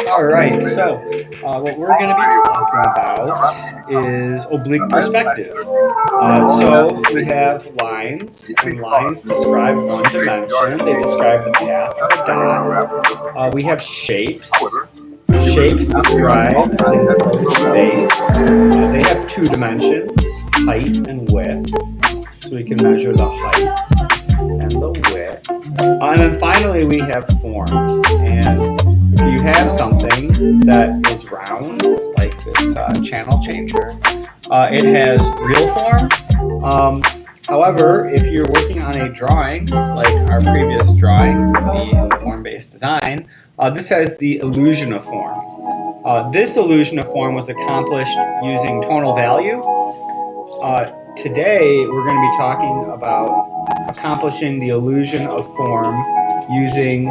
All right, so what we're going to be talking about is oblique perspective. So we have lines, and lines describe one dimension. They describe the path of a dot. We have shapes. Shapes describe enclosed space. They have two dimensions, height and width. So we can measure the height and the width. And then finally we have forms. And if you have something that is round, like this channel changer, it has real form. However, if you're working on a drawing, like our previous drawing, the form-based design, this has the illusion of form. This illusion of form was accomplished using tonal value. Today, we're going to be talking about accomplishing the illusion of form using,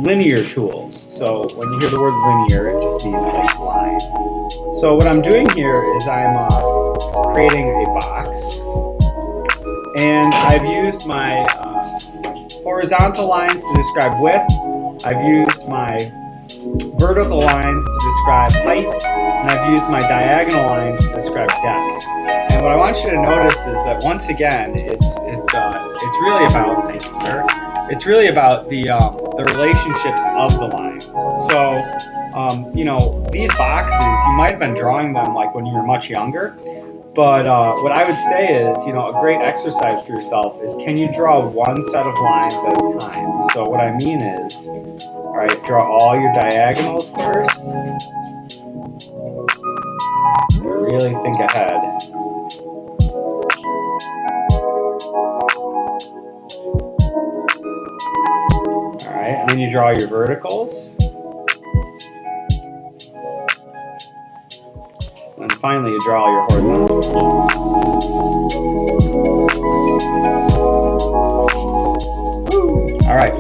linear tools. So when you hear the word linear, it just means like line. So what I'm doing here is I'm creating a box, and I've used my horizontal lines to describe width. I've used my vertical lines to describe height, and I've used my diagonal lines to describe depth. And what I want you to notice is that once again, it's really about, thank you, sir. It's really about the relationships of the lines. So, these boxes, you might have been drawing them like when you were much younger. But what I would say is, a great exercise for yourself is, can you draw one set of lines at a time? So what I mean is, all right, draw all your diagonals first. Really think ahead. All right, and then you draw your verticals. And finally, you draw your horizontals. All right,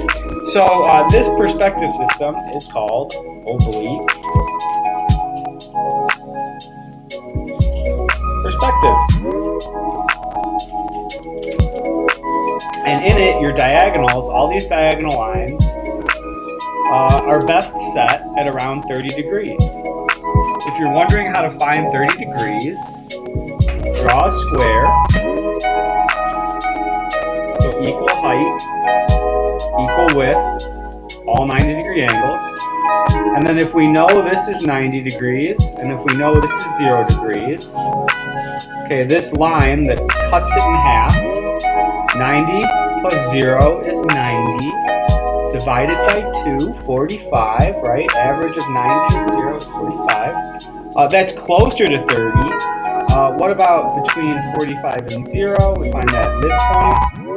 so this perspective system is called oblique perspective. And in it, your diagonals, all these diagonal lines, are best set at around 30 degrees. If you're wondering how to find 30 degrees, draw a square. So equal height, equal width, all 90-degree angles. And then if we know this is 90 degrees, and if we know this is 0 degrees, okay, this line that cuts it in half, 90 plus 0 is 90, divided by 2, 45, right? Average of 90 and 0 is 45. That's closer to 30. What about between 45 and 0? We find that midpoint.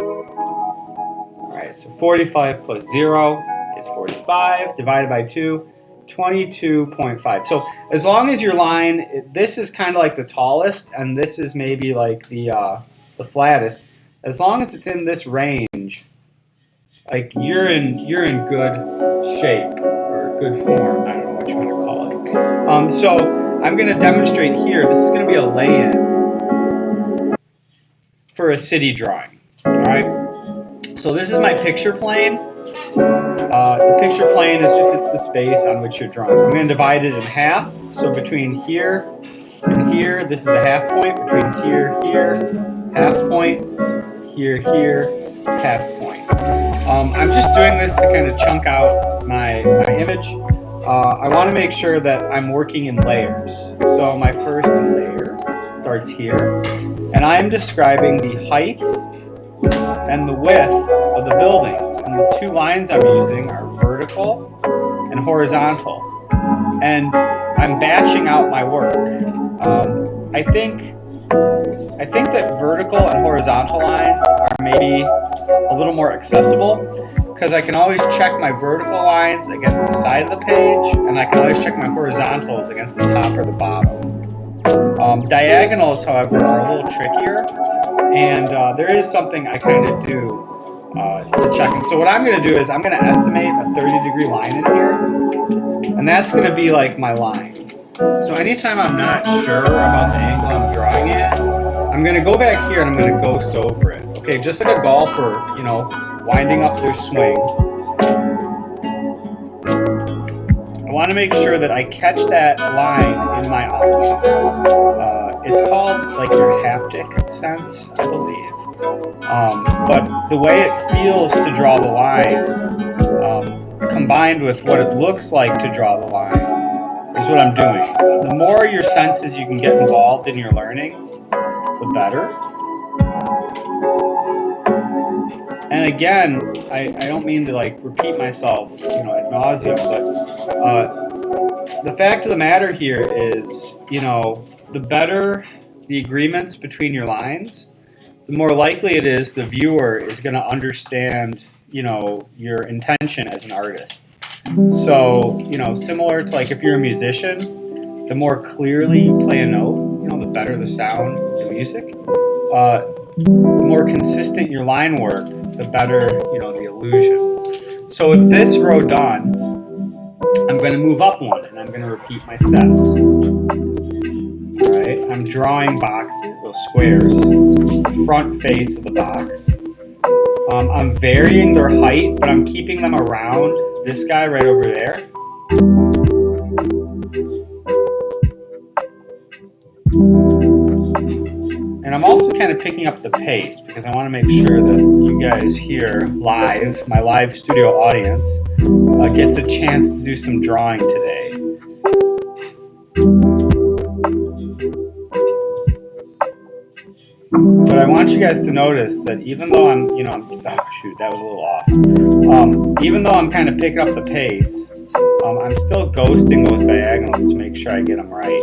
All right, so 45 plus 0 is 45, divided by 2, 22.5. So as long as your line, this is kind of like the tallest, and this is maybe like the flattest. As long as it's in this range, like you're in good shape or good form. I don't know what you want to call it. So I'm going to demonstrate here. This is going to be a lay-in for a city drawing. All right. So this is my picture plane. The picture plane is it's the space on which you're drawing. I'm going to divide it in half. So between here and here, this is the half point. Between here, half point. Here, half point. I'm just doing this to kind of chunk out my image. I want to make sure that I'm working in layers. So my first layer starts here, and I'm describing the height and the width of the buildings. And the two lines I'm using are vertical and horizontal. And I'm batching out my work. I think that vertical and horizontal lines are maybe a little more accessible, because I can always check my vertical lines against the side of the page, and I can always check my horizontals against the top or the bottom. Diagonals, however, are a little trickier, and there is something I kind of do to check. So what I'm going to do is I'm going to estimate a 30-degree line in here, and that's going to be like my line. So anytime I'm not sure about the angle I'm drawing at, I'm going to go back here and I'm going to ghost over it. Okay, just like a golfer, winding up their swing. want to make sure that I catch that line in my arm. It's called like your haptic sense, I believe. But the way it feels to draw the line, combined with what it looks like to draw the line, is what I'm doing. The more your senses you can get involved in your learning, the better. And again, I don't mean to like repeat myself, ad nauseum, but the fact of the matter here is, the better the agreements between your lines, the more likely it is the viewer is going to understand, your intention as an artist. So, similar to like if you're a musician, the more clearly you play a note, the better the sound, the music. The more consistent your line work, the better, the illusion. So with this row done, I'm going to move up one and I'm going to repeat my steps. All right, I'm drawing boxes, those squares, the front face of the box. I'm varying their height, but I'm keeping them around this guy right over there. And I'm also kind of picking up the pace because I want to make sure that you guys here live, my live studio audience, gets a chance to do some drawing today. But I want you guys to notice that even though I'm, oh shoot, that was a little off. Even though I'm kind of picking up the pace, I'm still ghosting those diagonals to make sure I get them right.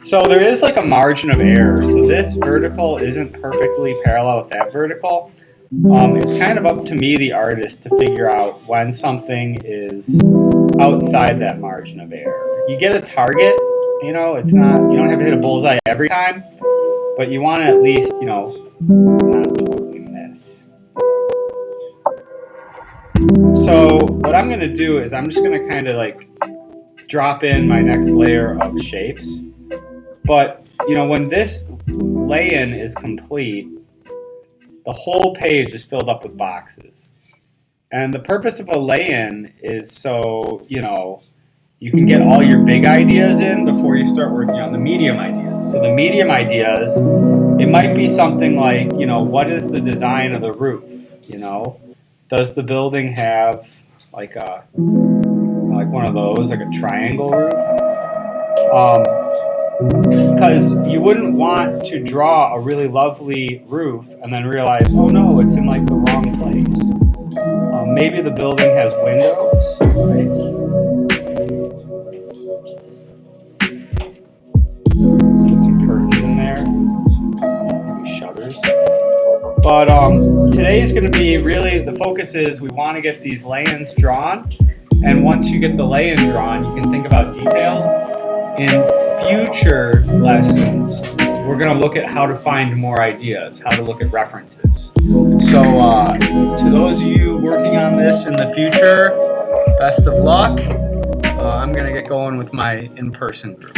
So there is like a margin of error. So this vertical isn't perfectly parallel with that vertical. It's kind of up to me, the artist, to figure out when something is outside that margin of error. You get a target, it's not, you don't have to hit a bullseye every time, but you want to at least, not totally miss. So what I'm going to do is I'm just going to kind of like drop in my next layer of shapes. But, when this lay-in is complete, the whole page is filled up with boxes. And the purpose of a lay-in is so, you can get all your big ideas in before you start working on the medium ideas. So the medium ideas, it might be something like, what is the design of the roof? Does the building have like one of those, like a triangle roof? Because you wouldn't want to draw a really lovely roof and then realize, oh no, it's in like the wrong place. Maybe the building has windows, right? Put some curtains in there, maybe shutters. But today is going to be really, the focus is we want to get these lay-ins drawn. And once you get the lay-in drawn, you can think about details. In future lessons, we're going to look at how to find more ideas, how to look at references. So to those of you working on this in the future, best of luck. I'm going to get going with my in-person group.